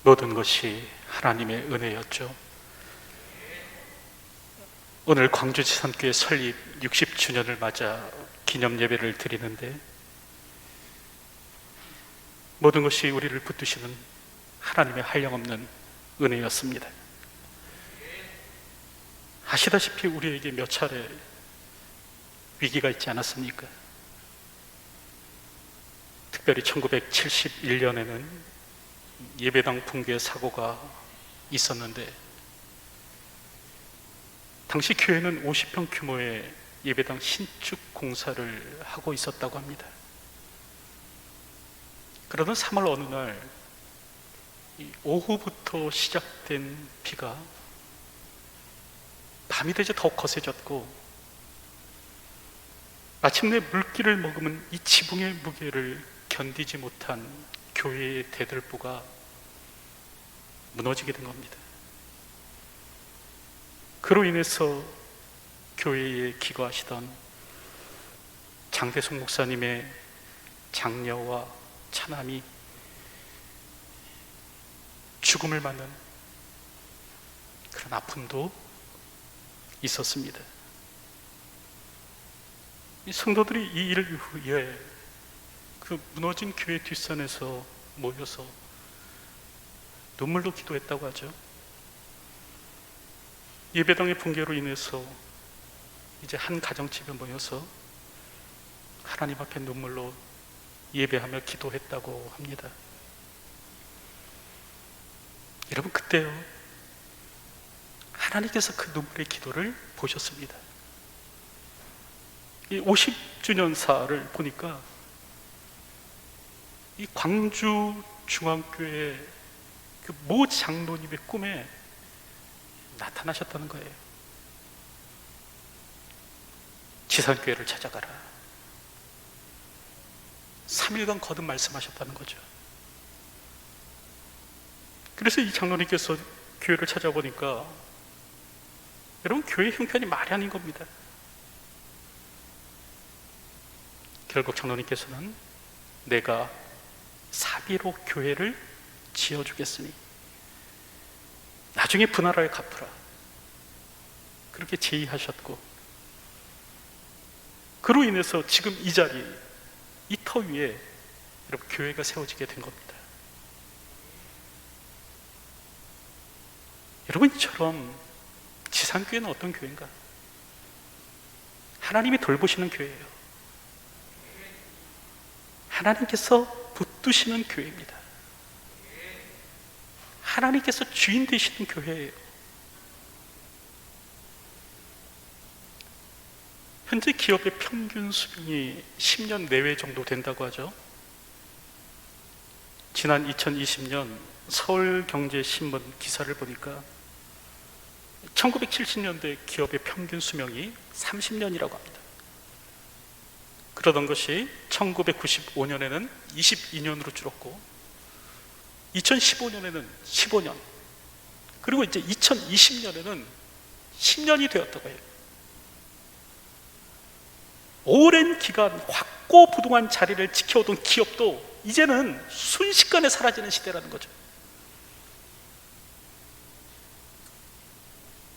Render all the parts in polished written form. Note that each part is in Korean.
모든 것이 하나님의 은혜였죠. 오늘 광주지산교회 설립 60주년을 맞아 기념 예배를 드리는데, 모든 것이 우리를 붙드시는 하나님의 한량없는 은혜였습니다. 아시다시피 우리에게 몇 차례 위기가 있지 않았습니까? 특별히 1971년에는 예배당 붕괴 사고가 있었는데, 당시 교회는 50평 규모의 예배당 신축 공사를 하고 있었다고 합니다. 그러던 3월 어느 날 오후부터 시작된 비가 밤이 되자 더욱 거세졌고, 마침내 물기를 머금은 이 지붕의 무게를 견디지 못한 교회의 대들보가 무너지게 된 겁니다. 그로 인해서 교회에 기거하시던 장대숙 목사님의 장녀와 차남이 죽음을 맞는 그런 아픔도 있었습니다. 이 성도들이 이 일 이후에 그 무너진 교회 뒷산에서 모여서 눈물로 기도했다고 하죠. 예배당의 붕괴로 인해서 이제 한 가정집에 모여서 하나님 앞에 눈물로 예배하며 기도했다고 합니다. 여러분, 그때요, 하나님께서 그 눈물의 기도를 보셨습니다. 이 50주년사를 보니까 이 광주 중앙교회 그 모 장로님의 꿈에 나타나셨다는 거예요. 지산교회를 찾아가라. 3일간 거듭 말씀하셨다는 거죠. 그래서 이 장로님께서 교회를 찾아보니까, 여러분, 교회 형편이 말이 아닌 겁니다. 결국 장로님께서는 내가 사비로 교회를 지어주겠으니 나중에 분할하여 갚으라, 그렇게 제의하셨고, 그로 인해서 지금 이 자리, 이 터 위에 여러분 교회가 세워지게 된 겁니다. 여러분, 이처럼 지산교회는 어떤 교회인가? 하나님이 돌보시는 교회예요. 하나님께서 붙드시는 교회입니다. 하나님께서 주인 되시는 교회예요. 현재 기업의 평균 수명이 10년 내외 정도 된다고 하죠. 지난 2020년 서울경제신문 기사를 보니까 1970년대 기업의 평균 수명이 30년이라고 합니다. 그러던 것이 1995년에는 22년으로 줄었고, 2015년에는 15년, 그리고 이제 2020년에는 10년이 되었다고 해요. 오랜 기간 확고부동한 자리를 지켜오던 기업도 이제는 순식간에 사라지는 시대라는 거죠.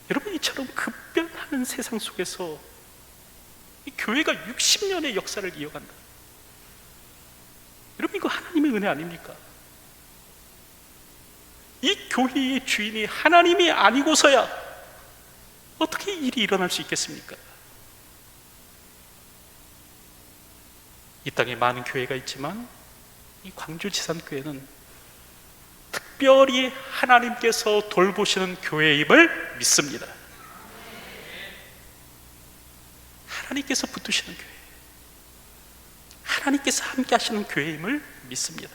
여러분, 이처럼 급변하는 세상 속에서 이 교회가 60년의 역사를 이어간다. 여러분, 이거 하나님의 은혜 아닙니까? 이 교회의 주인이 하나님이 아니고서야 어떻게 일이 일어날 수 있겠습니까? 이 땅에 많은 교회가 있지만 이 광주지산교회는 특별히 하나님께서 돌보시는 교회임을 믿습니다. 하나님께서 붙드시는 교회, 하나님께서 함께 하시는 교회임을 믿습니다.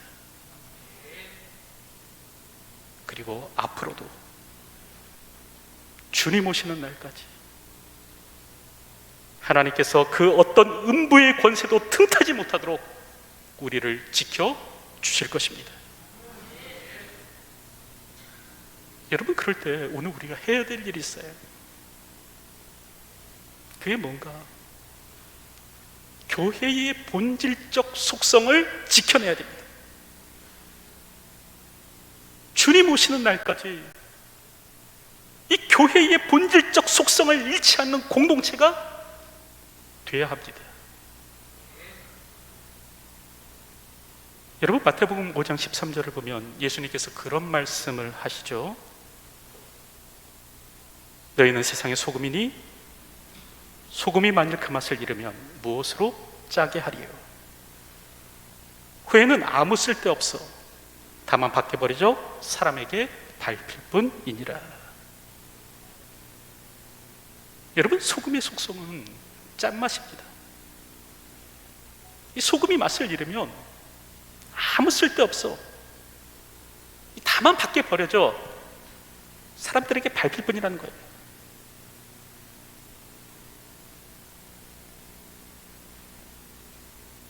그리고 앞으로도 주님 오시는 날까지 하나님께서 그 어떤 음부의 권세도 틈타지 못하도록 우리를 지켜 주실 것입니다. 여러분, 그럴 때 오늘 우리가 해야 될 일이 있어요. 그게 뭔가? 교회의 본질적 속성을 지켜내야 됩니다. 주님 오시는 날까지 이 교회의 본질적 속성을 잃지 않는 공동체가 되어야 합니다. 여러분, 마태복음 5장 13절을 보면 예수님께서 그런 말씀을 하시죠. 너희는 세상의 소금이니 소금이 만일 그 맛을 잃으면 무엇으로 짜게 하리요? 후에는 아무 쓸데없어 다만 밖에 버리죠 사람에게 밟힐 뿐이니라. 여러분, 소금의 속성은 짠맛입니다. 이 소금이 맛을 잃으면 아무 쓸데없어 다만 밖에 버려져 사람들에게 밟힐 뿐이라는 거예요.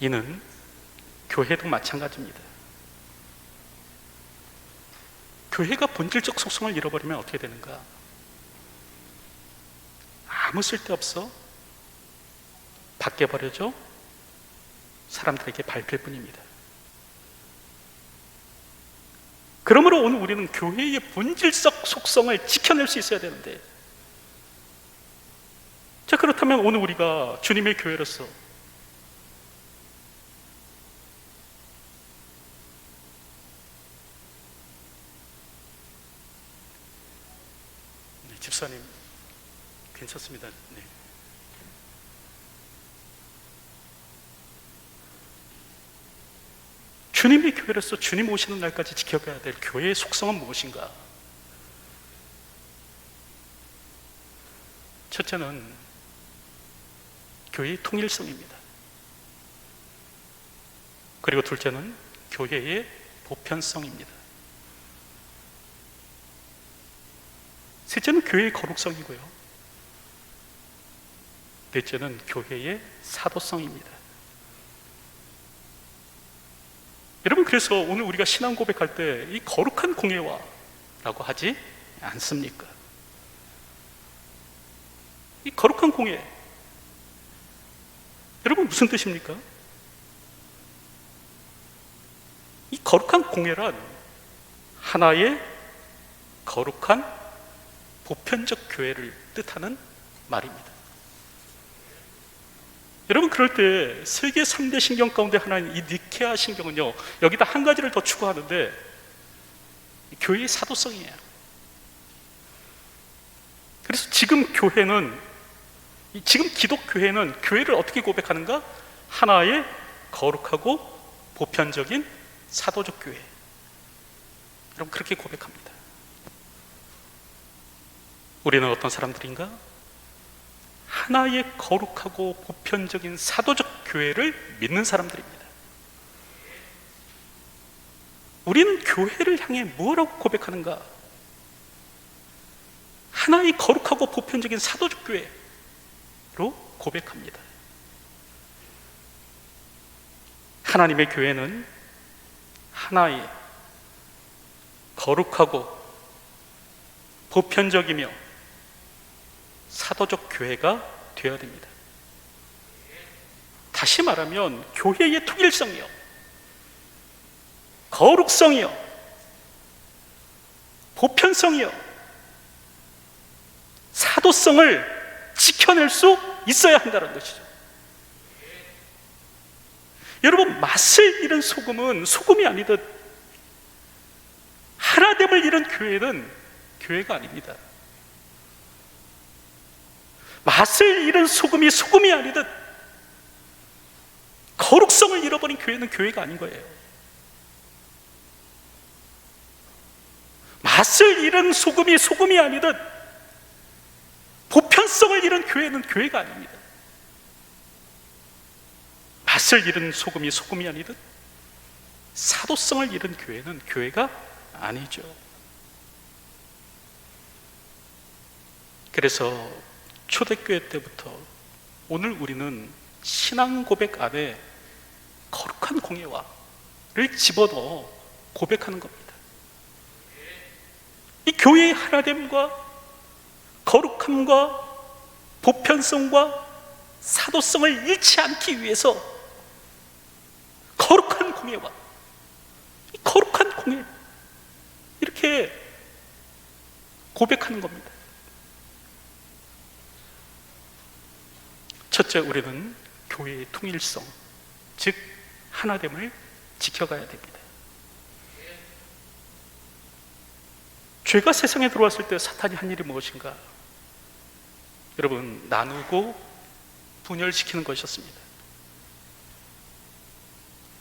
이는 교회도 마찬가지입니다. 교회가 본질적 속성을 잃어버리면 어떻게 되는가? 아무 쓸데없어 밖에 버려져 사람들에게 밟힐 뿐입니다. 그러므로 오늘 우리는 교회의 본질적 속성을 지켜낼 수 있어야 되는데, 자, 그렇다면 오늘 우리가 주님의 교회로서 집사님 괜찮습니다. 네. 주님의 교회로서 주님 오시는 날까지 지켜가야 될 교회의 속성은 무엇인가? 첫째는 교회의 통일성입니다. 그리고 둘째는 교회의 보편성입니다. 셋째는 교회의 거룩성이고요. 넷째는 교회의 사도성입니다. 여러분, 그래서 오늘 우리가 신앙 고백할 때 이 거룩한 공예화라고 하지 않습니까? 이 거룩한 공예, 여러분 무슨 뜻입니까? 이 거룩한 공예란 하나의 거룩한 보편적 교회를 뜻하는 말입니다. 여러분, 그럴 때 세계 3대 신경 가운데 하나인 이 니케아 신경은요, 여기다 한 가지를 더 추가하는데 교회의 사도성이에요. 그래서 지금 교회는, 지금 기독교회는 교회를 어떻게 고백하는가? 하나의 거룩하고 보편적인 사도적 교회. 여러분, 그렇게 고백합니다. 우리는 어떤 사람들인가? 하나의 거룩하고 보편적인 사도적 교회를 믿는 사람들입니다. 우리는 교회를 향해 뭐라고 고백하는가? 하나의 거룩하고 보편적인 사도적 교회로 고백합니다. 하나님의 교회는 하나의 거룩하고 보편적이며 사도적 교회가 되어야 됩니다. 다시 말하면 교회의 통일성이요, 거룩성이요, 보편성이요, 사도성을 지켜낼 수 있어야 한다는 것이죠. 여러분, 맛을 잃은 소금은 소금이 아니듯 하나됨을 잃은 교회는 교회가 아닙니다. 맛을 잃은 소금이 소금이 아니듯 거룩성을 잃어버린 교회는 교회가 아닌 거예요. 맛을 잃은 소금이 소금이 아니듯 보편성을 잃은 교회는 교회가 아닙니다. 맛을 잃은 소금이 소금이 아니듯 사도성을 잃은 교회는 교회가 아니죠. 그래서 초대교회 때부터 오늘 우리는 신앙 고백 안에 거룩한 공예화를 집어넣어 고백하는 겁니다. 이 교회의 하나됨과 거룩함과 보편성과 사도성을 잃지 않기 위해서 거룩한 공예화, 이 거룩한 공예, 이렇게 이렇게 고백하는 겁니다. 첫째, 우리는 교회의 통일성, 즉 하나됨을 지켜가야 됩니다. 죄가 세상에 들어왔을 때 사탄이 한 일이 무엇인가? 여러분, 나누고 분열시키는 것이었습니다.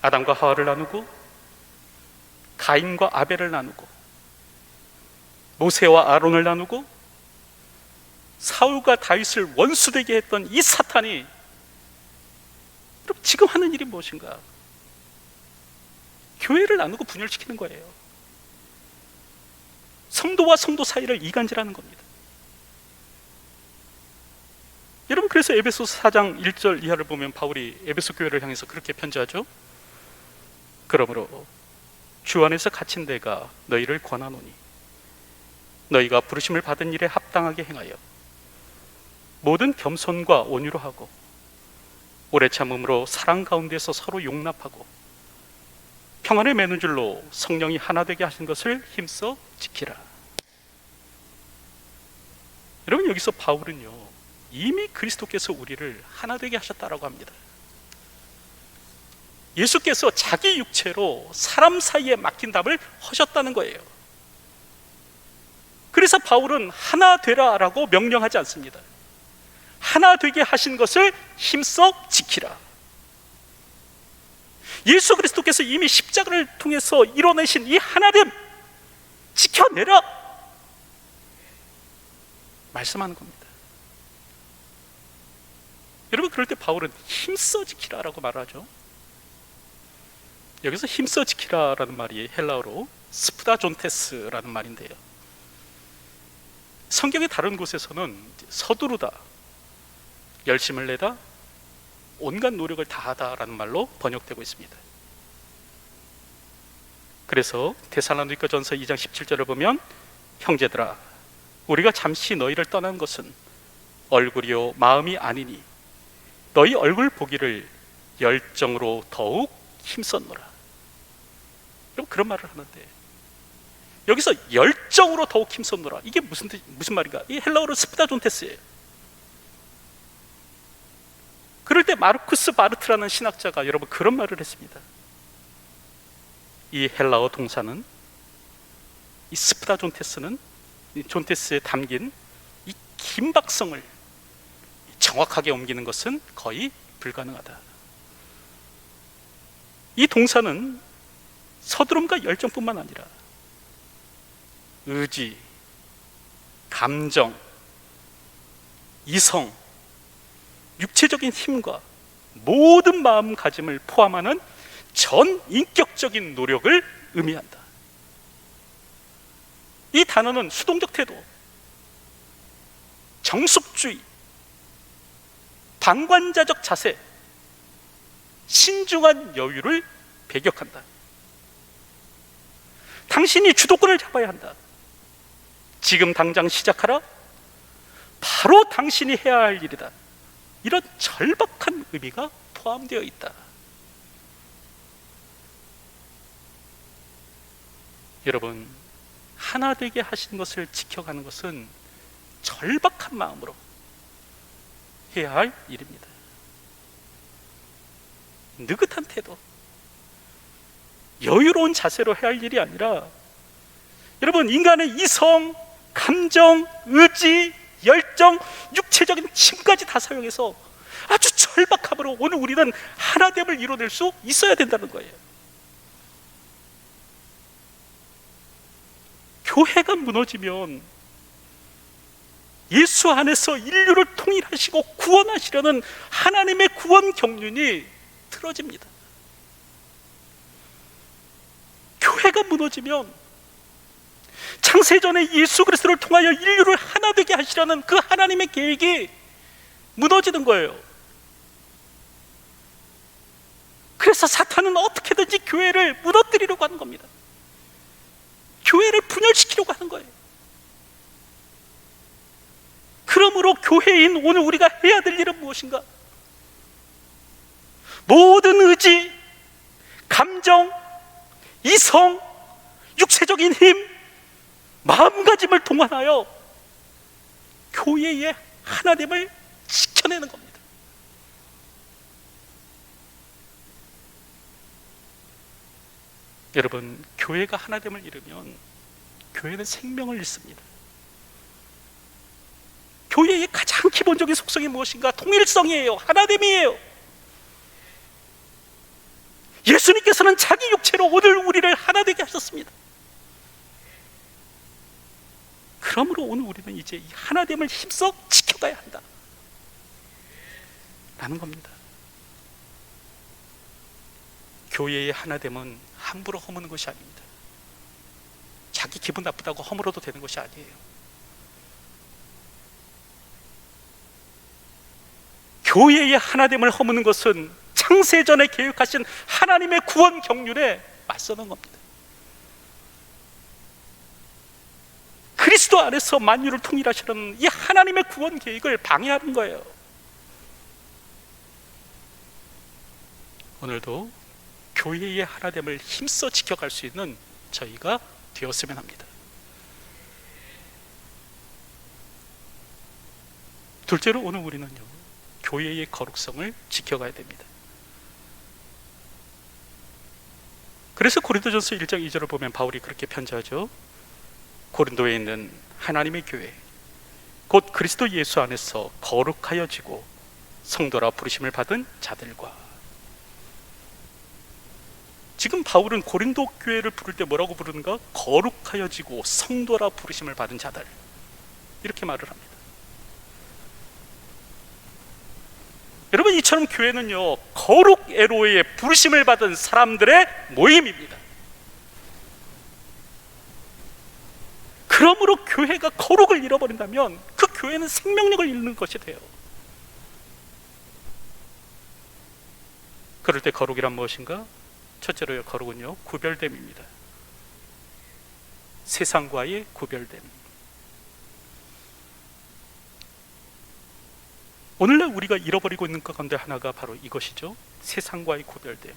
아담과 하와를 나누고, 가인과 아벨을 나누고, 모세와 아론을 나누고, 사울과 다윗을 원수되게 했던 이 사탄이 여러분 지금 하는 일이 무엇인가? 교회를 나누고 분열시키는 거예요. 성도와 성도 사이를 이간질하는 겁니다. 여러분, 그래서 에베소서 4장 1절 이하를 보면 바울이 에베소 교회를 향해서 그렇게 편지하죠. 그러므로 주 안에서 갇힌 내가 너희를 권하노니 너희가 부르심을 받은 일에 합당하게 행하여 모든 겸손과 온유로 하고 오래 참음으로 사랑 가운데서 서로 용납하고 평안을 매는 줄로 성령이 하나 되게 하신 것을 힘써 지키라. 여러분, 여기서 바울은요, 이미 그리스도께서 우리를 하나 되게 하셨다라고 합니다. 예수께서 자기 육체로 사람 사이에 막힌 담을 하셨다는 거예요. 그래서 바울은 하나 되라라고 명령하지 않습니다. 하나 되게 하신 것을 힘써 지키라. 예수 그리스도께서 이미 십자가를 통해서 이뤄내신 이 하나됨 지켜내라 말씀하는 겁니다. 여러분, 그럴 때 바울은 힘써 지키라라고 말하죠. 여기서 힘써 지키라라는 말이 헬라어로 스프다존테스라는 말인데요, 성경의 다른 곳에서는 서두르다, 열심을 내다, 온갖 노력을 다하다라는 말로 번역되고 있습니다. 그래서 데살로니가전서 2장 17절을 보면 형제들아, 우리가 잠시 너희를 떠난 것은 얼굴이요 마음이 아니니 너희 얼굴 보기를 열정으로 더욱 힘썼노라. 그럼 그런 말을 하는데, 여기서 열정으로 더욱 힘썼노라, 이게 무슨 말인가? 이 헬라어로 스프다존테스예요. 그럴 때 마르쿠스 바르트라는 신학자가 여러분 그런 말을 했습니다. 이 헬라어 동사는, 이 스프다존테스는, 이 존테스에 담긴 이 긴박성을 정확하게 옮기는 것은 거의 불가능하다. 이 동사는 서두름과 열정뿐만 아니라 의지, 감정, 이성, 육체적인 힘과 모든 마음가짐을 포함하는 전 인격적인 노력을 의미한다. 이 단어는 수동적 태도, 정숙주의, 방관자적 자세, 신중한 여유를 배격한다. 당신이 주도권을 잡아야 한다. 지금 당장 시작하라. 바로 당신이 해야 할 일이다. 이런 절박한 의미가 포함되어 있다. 여러분, 하나 되게 하신 것을 지켜가는 것은 절박한 마음으로 해야 할 일입니다. 느긋한 태도, 여유로운 자세로 해야 할 일이 아니라, 여러분, 인간의 이성, 감정, 의지, 열정, 육체적인 힘까지 다 사용해서 아주 절박함으로 오늘 우리는 하나됨을 이뤄낼 수 있어야 된다는 거예요. 교회가 무너지면 예수 안에서 인류를 통일하시고 구원하시려는 하나님의 구원 경륜이 틀어집니다. 교회가 무너지면 창세전에 예수 그리스도를 통하여 인류를 하나 되게 하시려는 그 하나님의 계획이 무너지는 거예요. 그래서 사탄은 어떻게든지 교회를 무너뜨리려고 하는 겁니다. 교회를 분열시키려고 하는 거예요. 그러므로 교회인 오늘 우리가 해야 될 일은 무엇인가? 모든 의지, 감정, 이성, 육체적인 힘, 마음가짐을 동원하여 교회의 하나됨을 지켜내는 겁니다. 여러분, 교회가 하나됨을 잃으면 교회는 생명을 잃습니다. 교회의 가장 기본적인 속성이 무엇인가? 통일성이에요. 하나됨이에요. 예수님께서는 자기 육체로 오늘 우리를 하나 되게 하셨습니다. 그러므로 오늘 우리는 이제 이 하나됨을 힘써 지켜가야 한다 라는 겁니다. 교회의 하나됨은 함부로 허무는 것이 아닙니다. 자기 기분 나쁘다고 허물어도 되는 것이 아니에요. 교회의 하나됨을 허무는 것은 창세전에 계획하신 하나님의 구원 경륜에 맞서는 겁니다. 그리스도 안에서 만유를 통일하시는 이 하나님의 구원 계획을 방해하는 거예요. 오늘도 교회의 하나됨을 힘써 지켜갈 수 있는 저희가 되었으면 합니다. 둘째로 오늘 우리는요, 교회의 거룩성을 지켜가야 됩니다. 그래서 고린도전서 1장 2절을 보면 바울이 그렇게 편지하죠. 고린도에 있는 하나님의 교회, 곧 그리스도 예수 안에서 거룩하여지고 성도라 부르심을 받은 자들과. 지금 바울은 고린도 교회를 부를 때 뭐라고 부르는가? 거룩하여지고 성도라 부르심을 받은 자들, 이렇게 말을 합니다. 여러분, 이처럼 교회는요, 거룩 에로의 부르심을 받은 사람들의 모임입니다. 그러므로 교회가 거룩을 잃어버린다면 그 교회는 생명력을 잃는 것이 돼요. 그럴 때 거룩이란 무엇인가? 첫째로 거룩은요, 구별됨입니다. 세상과의 구별됨. 오늘날 우리가 잃어버리고 있는 것 가운데 하나가 바로 이것이죠. 세상과의 구별됨.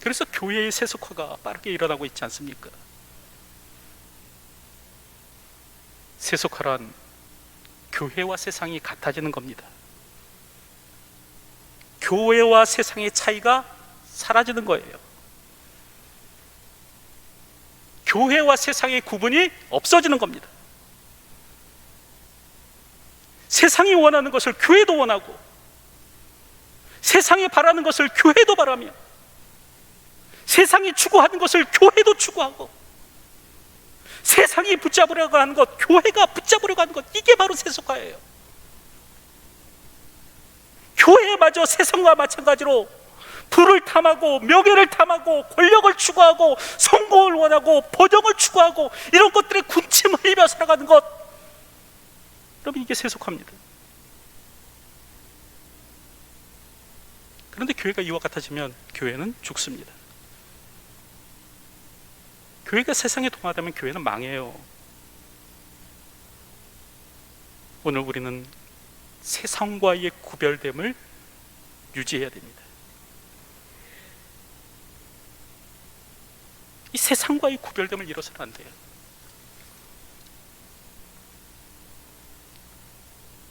그래서 교회의 세속화가 빠르게 일어나고 있지 않습니까? 세속화란 교회와 세상이 같아지는 겁니다. 교회와 세상의 차이가 사라지는 거예요. 교회와 세상의 구분이 없어지는 겁니다. 세상이 원하는 것을 교회도 원하고, 세상이 바라는 것을 교회도 바라며, 세상이 추구하는 것을 교회도 추구하고, 세상이 붙잡으려고 하는 것, 교회가 붙잡으려고 하는 것, 이게 바로 세속화예요. 교회마저 세상과 마찬가지로 부를 탐하고 명예를 탐하고 권력을 추구하고 성공을 원하고 보정을 추구하고 이런 것들에 군침을 흘리며 살아가는 것, 여러분, 이게 세속화입니다. 그런데 교회가 이와 같아지면 교회는 죽습니다. 교회가 세상에 동화되면 교회는 망해요. 오늘 우리는 세상과의 구별됨을 유지해야 됩니다. 이 세상과의 구별됨을 잃어서는 안 돼요.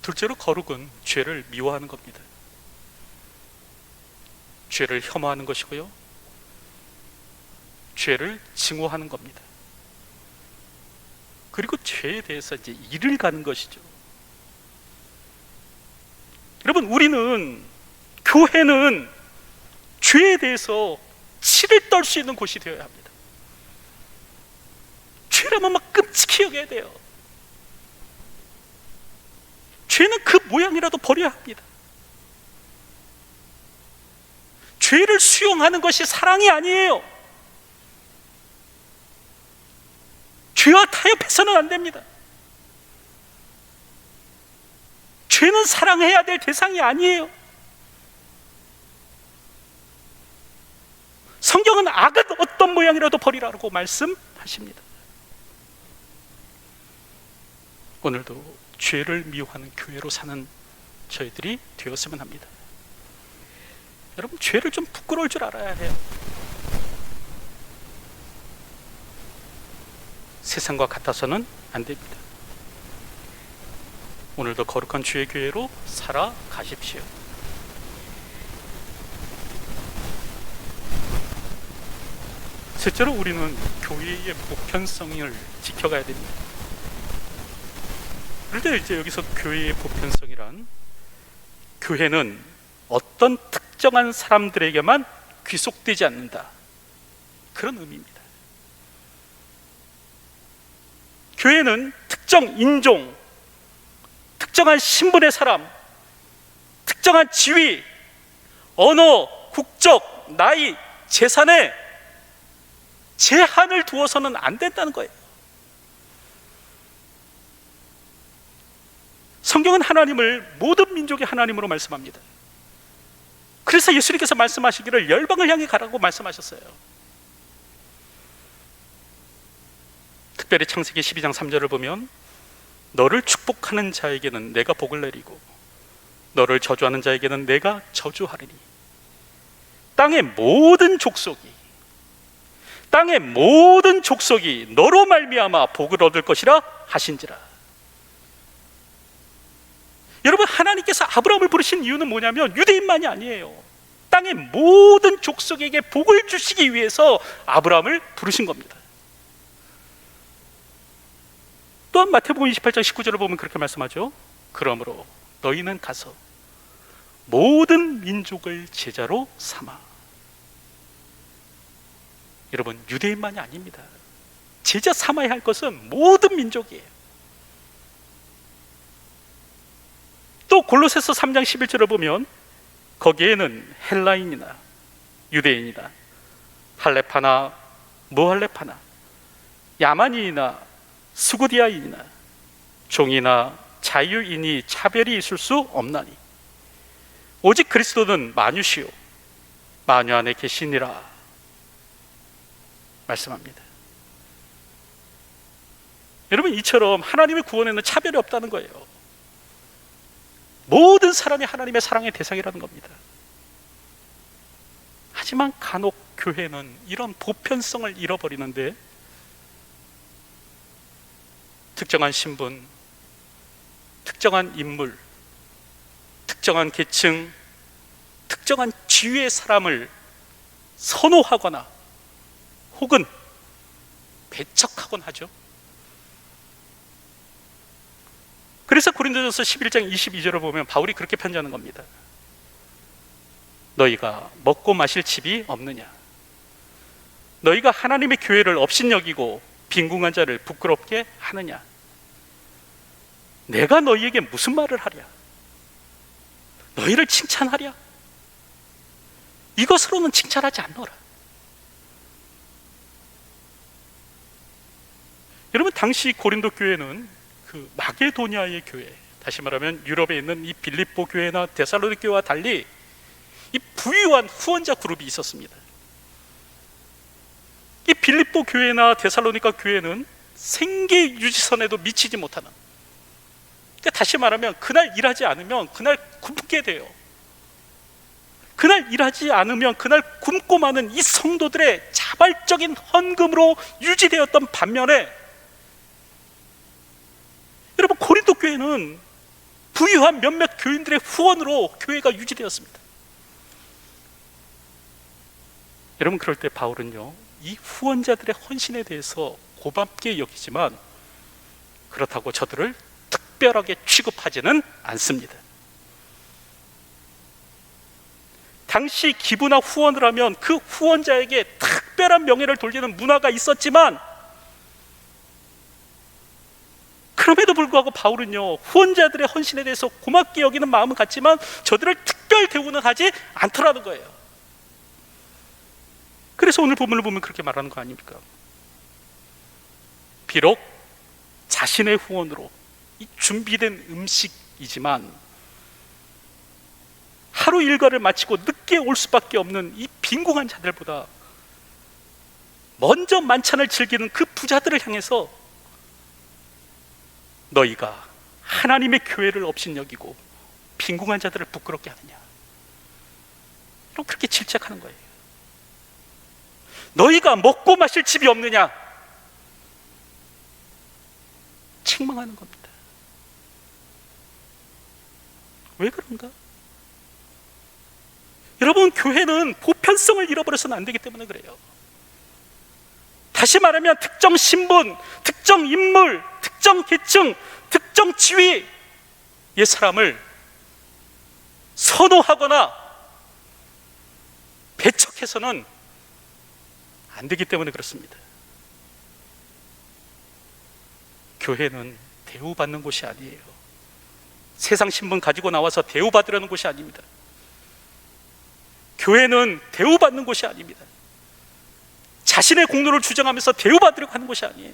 둘째로 거룩은 죄를 미워하는 겁니다. 죄를 혐오하는 것이고요, 죄를 증오하는 겁니다. 그리고 죄에 대해서 이제 일을 가는 것이죠. 여러분, 우리는, 교회는 죄에 대해서 치를 떨 수 있는 곳이 되어야 합니다. 죄라면 막 끔찍히 여겨야 돼요. 죄는 그 모양이라도 버려야 합니다. 죄를 수용하는 것이 사랑이 아니에요. 죄와 타협해서는 안 됩니다. 죄는 사랑해야 될 대상이 아니에요. 성경은 악은 어떤 모양이라도 버리라고 말씀하십니다. 오늘도 죄를 미워하는 교회로 사는 저희들이 되었으면 합니다. 여러분, 죄를 좀 부끄러울 줄 알아야 해요. 세상과 같아서는 안 됩니다. 오늘도 거룩한 주의 교회로 살아가십시오. 셋째로 우리는 교회의 보편성을 지켜가야 됩니다. 그런데 이제 여기서 교회의 보편성이란, 교회는 어떤 특정한 사람들에게만 귀속되지 않는다, 그런 의미입니다. 교회는 특정 인종, 특정한 신분의 사람, 특정한 지위, 언어, 국적, 나이, 재산에 제한을 두어서는 안 된다는 거예요. 성경은 하나님을 모든 민족의 하나님으로 말씀합니다. 그래서 예수님께서 말씀하시기를 열방을 향해 가라고 말씀하셨어요. 특별히 창세기 12장 3절을 보면, 너를 축복하는 자에게는 내가 복을 내리고 너를 저주하는 자에게는 내가 저주하리니 땅의 모든 족속이 너로 말미암아 복을 얻을 것이라 하신지라. 여러분, 하나님께서 아브라함을 부르신 이유는 뭐냐면 유대인만이 아니에요. 땅의 모든 족속에게 복을 주시기 위해서 아브라함을 부르신 겁니다. 또한 마태복음 28장 19절을 보면 그렇게 말씀하죠. 그러므로 너희는 가서 모든 민족을 제자로 삼아. 여러분, 유대인만이 아닙니다. 제자 삼아야 할 것은 모든 민족이에요. 또 골로새서 3장 11절을 보면 거기에는 헬라인이나 유대인이나 할레파나 무할레파나 야만인이나 스구디아인이나 종이나 자유인이 차별이 있을 수 없나니 오직 그리스도는 만유시요 만유 안에 계시니라 말씀합니다. 여러분, 이처럼 하나님의 구원에는 차별이 없다는 거예요. 모든 사람이 하나님의 사랑의 대상이라는 겁니다. 하지만 간혹 교회는 이런 보편성을 잃어버리는데, 특정한 신분, 특정한 인물, 특정한 계층, 특정한 지위의 사람을 선호하거나 혹은 배척하곤 하죠. 그래서 고린도전서 11장 22절을 보면 바울이 그렇게 편지하는 겁니다. 너희가 먹고 마실 집이 없느냐? 너희가 하나님의 교회를 업신여기고 빈궁한 자를 부끄럽게 하느냐? 내가 너희에게 무슨 말을 하랴? 너희를 칭찬하랴? 이것으로는 칭찬하지 않노라. 여러분, 당시 고린도 교회는 그 마게도니아의 교회, 다시 말하면 유럽에 있는 이 빌립보 교회나 데살로니가 교회와 달리 이 부유한 후원자 그룹이 있었습니다. 이 빌립보 교회나 데살로니가 교회는 생계 유지선에도 미치지 못하는, 그러니까 다시 말하면 그날 일하지 않으면 그날 굶게 돼요. 그날 일하지 않으면 그날 굶고 마는 이 성도들의 자발적인 헌금으로 유지되었던 반면에, 여러분, 고린도 교회는 부유한 몇몇 교인들의 후원으로 교회가 유지되었습니다. 여러분, 그럴 때 바울은요, 이 후원자들의 헌신에 대해서 고맙게 여기지만 그렇다고 저들을 특별하게 취급하지는 않습니다. 당시 기부나 후원을 하면 그 후원자에게 특별한 명예를 돌리는 문화가 있었지만, 그럼에도 불구하고 바울은요, 후원자들의 헌신에 대해서 고맙게 여기는 마음은 같지만 저들을 특별 대우는 하지 않더라는 거예요. 그래서 오늘 본문을 보면 그렇게 말하는 거 아닙니까? 비록 자신의 후원으로 이 준비된 음식이지만 하루 일과를 마치고 늦게 올 수밖에 없는 이 빈궁한 자들보다 먼저 만찬을 즐기는 그 부자들을 향해서 너희가 하나님의 교회를 업신여기고 빈궁한 자들을 부끄럽게 하느냐, 이렇게 그렇게 질책하는 거예요. 너희가 먹고 마실 집이 없느냐? 책망하는 겁니다. 왜 그런가? 여러분, 교회는 보편성을 잃어버려서는 안 되기 때문에 그래요. 다시 말하면 특정 신분, 특정 인물, 특정 계층, 특정 지위의 사람을 선호하거나 배척해서는 안 되기 때문에 그렇습니다. 교회는 대우받는 곳이 아니에요. 세상 신분 가지고 나와서 대우받으려는 곳이 아닙니다. 교회는 대우받는 곳이 아닙니다. 자신의 공로를 주장하면서 대우받으려고 하는 것이 아니에요.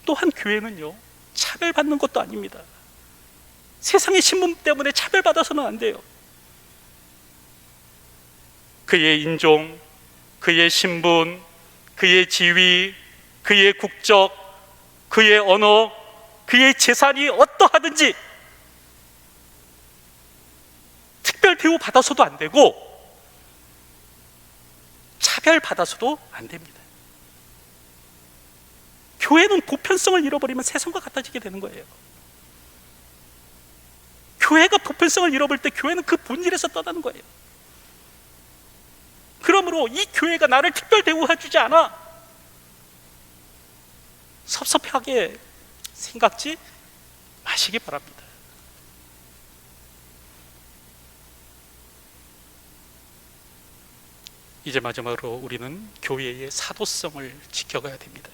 또한 교회는요, 차별받는 것도 아닙니다. 세상의 신분 때문에 차별받아서는 안 돼요. 그의 인종, 그의 신분, 그의 지위, 그의 국적, 그의 언어, 그의 재산이 어떠하든지 특별 대우 받아서도 안 되고 차별 받아서도 안 됩니다. 교회는 보편성을 잃어버리면 세상과 같아지게 되는 거예요. 교회가 보편성을 잃어버릴 때 교회는 그 본질에서 떠나는 거예요. 그러므로 이 교회가 나를 특별 대우해주지 않아 섭섭하게 생각지 마시기 바랍니다. 이제 마지막으로 우리는 교회의 사도성을 지켜가야 됩니다.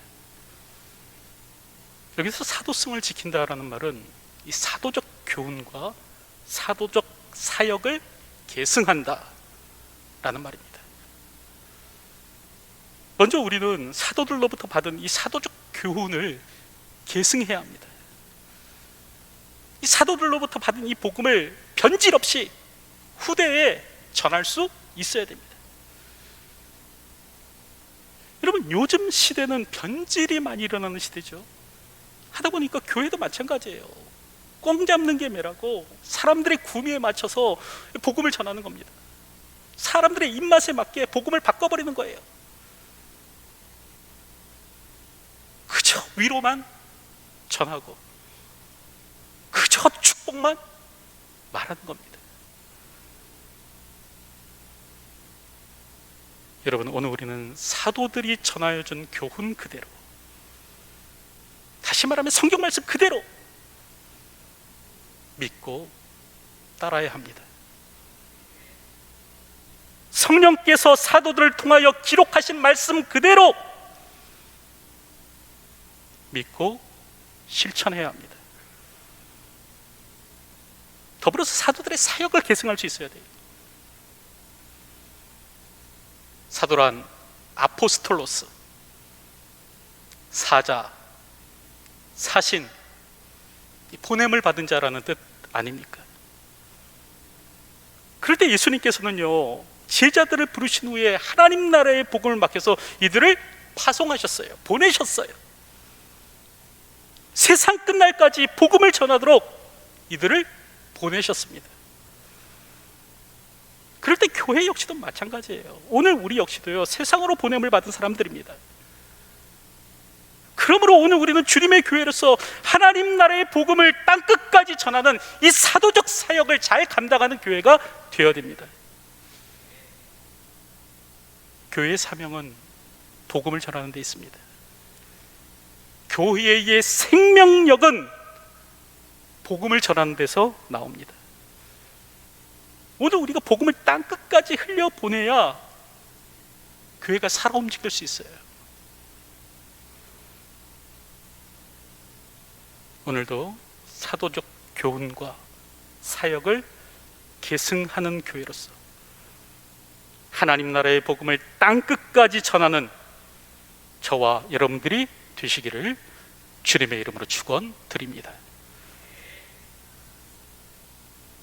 여기서 사도성을 지킨다라는 말은 이 사도적 교훈과 사도적 사역을 계승한다 라는 말입니다. 먼저 우리는 사도들로부터 받은 이 사도적 교훈을 계승해야 합니다. 이 사도들로부터 받은 이 복음을 변질 없이 후대에 전할 수 있어야 됩니다. 여러분, 요즘 시대는 변질이 많이 일어나는 시대죠. 하다 보니까 교회도 마찬가지예요. 꽝 잡는 게 매라고 사람들의 구미에 맞춰서 복음을 전하는 겁니다. 사람들의 입맛에 맞게 복음을 바꿔버리는 거예요. 그저 위로만 전하고 그저 축복만 말하는 겁니다. 여러분, 오늘 우리는 사도들이 전하여 준 교훈 그대로, 다시 말하면 성경 말씀 그대로 믿고 따라야 합니다. 성령께서 사도들을 통하여 기록하신 말씀 그대로 믿고 실천해야 합니다. 더불어서 사도들의 사역을 계승할 수 있어야 돼요. 사도란 아포스톨로스, 사자, 사신, 보냄을 받은 자라는 뜻 아닙니까? 그럴 때 예수님께서는요, 제자들을 부르신 후에 하나님 나라의 복음을 맡겨서 이들을 파송하셨어요. 보내셨어요. 세상 끝날까지 복음을 전하도록 이들을 보내셨습니다. 그럴 때 교회 역시도 마찬가지예요. 오늘 우리 역시도요, 세상으로 보냄을 받은 사람들입니다. 그러므로 오늘 우리는 주님의 교회로서 하나님 나라의 복음을 땅끝까지 전하는 이 사도적 사역을 잘 감당하는 교회가 되어야 됩니다. 교회의 사명은 복음을 전하는 데 있습니다. 교회의 생명력은 복음을 전하는 데서 나옵니다. 오늘 우리가 복음을 땅끝까지 흘려보내야 교회가 살아 움직일 수 있어요. 오늘도 사도적 교훈과 사역을 계승하는 교회로서 하나님 나라의 복음을 땅끝까지 전하는 저와 여러분들이 되시기를 주님의 이름으로 축원드립니다.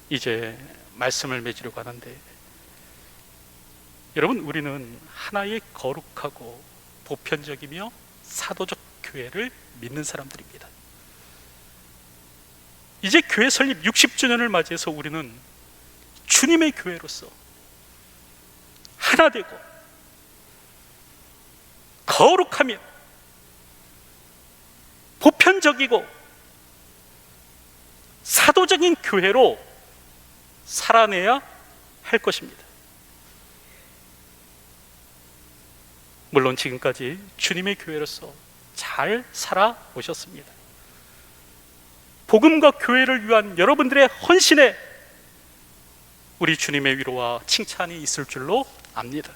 이제 말씀을 맺으려고 하는데, 여러분, 우리는 하나의 거룩하고 보편적이며 사도적 교회를 믿는 사람들입니다. 이제 교회 설립 60주년을 맞이해서 우리는 주님의 교회로서 하나 되고 거룩하며 보편적이고 사도적인 교회로 살아내야 할 것입니다. 물론 지금까지 주님의 교회로서 잘 살아오셨습니다. 복음과 교회를 위한 여러분들의 헌신에 우리 주님의 위로와 칭찬이 있을 줄로 압니다.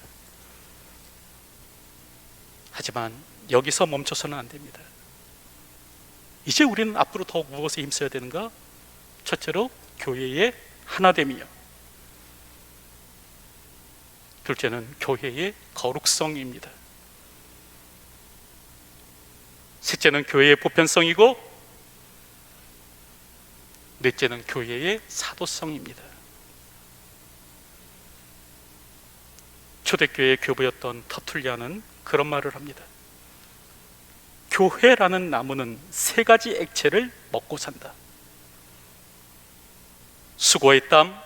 하지만 여기서 멈춰서는 안 됩니다. 이제 우리는 앞으로 더욱 무엇에 힘써야 되는가? 첫째로 교회의 하나됨이요, 둘째는 교회의 거룩성입니다. 셋째는 교회의 보편성이고, 넷째는 교회의 사도성입니다. 초대교회의 교부였던 터툴리아는 그런 말을 합니다. 교회라는 나무는 세 가지 액체를 먹고 산다. 수고의 땀,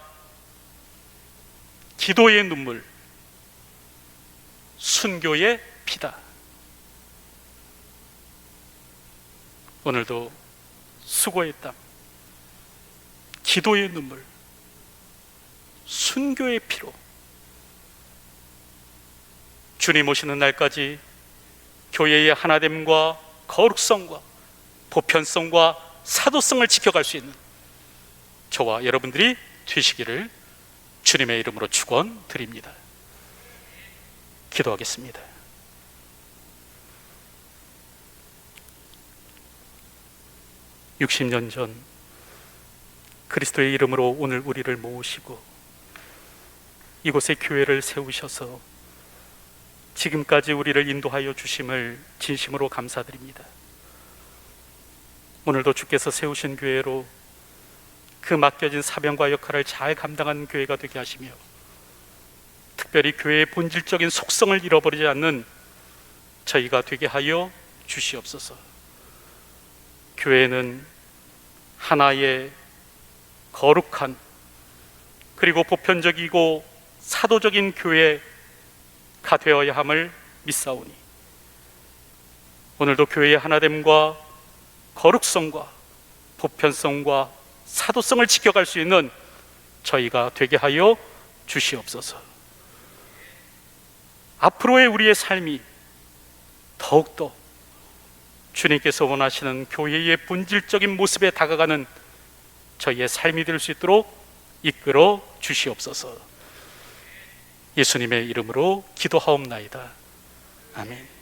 기도의 눈물, 순교의 피다. 오늘도 수고의 땀, 기도의 눈물, 순교의 피로 주님 오시는 날까지 교회의 하나됨과 거룩성과 보편성과 사도성을 지켜갈 수 있는 저와 여러분들이 되시기를 주님의 이름으로 축원드립니다. 기도하겠습니다. (60년) 전 그리스도의 이름으로 오늘 우리를 모으시고 이곳에 교회를 세우셔서 지금까지 우리를 인도하여 주심을 진심으로 감사드립니다. 오늘도 주께서 세우신 교회로 그 맡겨진 사명과 역할을 잘 감당하는 교회가 되게 하시며, 특별히 교회의 본질적인 속성을 잃어버리지 않는 저희가 되게 하여 주시옵소서. 교회는 하나의 거룩한 그리고 보편적이고 사도적인 교회가 되어야 함을 믿사오니, 오늘도 교회의 하나됨과 거룩성과 보편성과 사도성을 지켜갈 수 있는 저희가 되게 하여 주시옵소서. 앞으로의 우리의 삶이 더욱더 주님께서 원하시는 교회의 본질적인 모습에 다가가는 저희의 삶이 될 수 있도록 이끌어 주시옵소서. 예수님의 이름으로 기도하옵나이다. 아멘.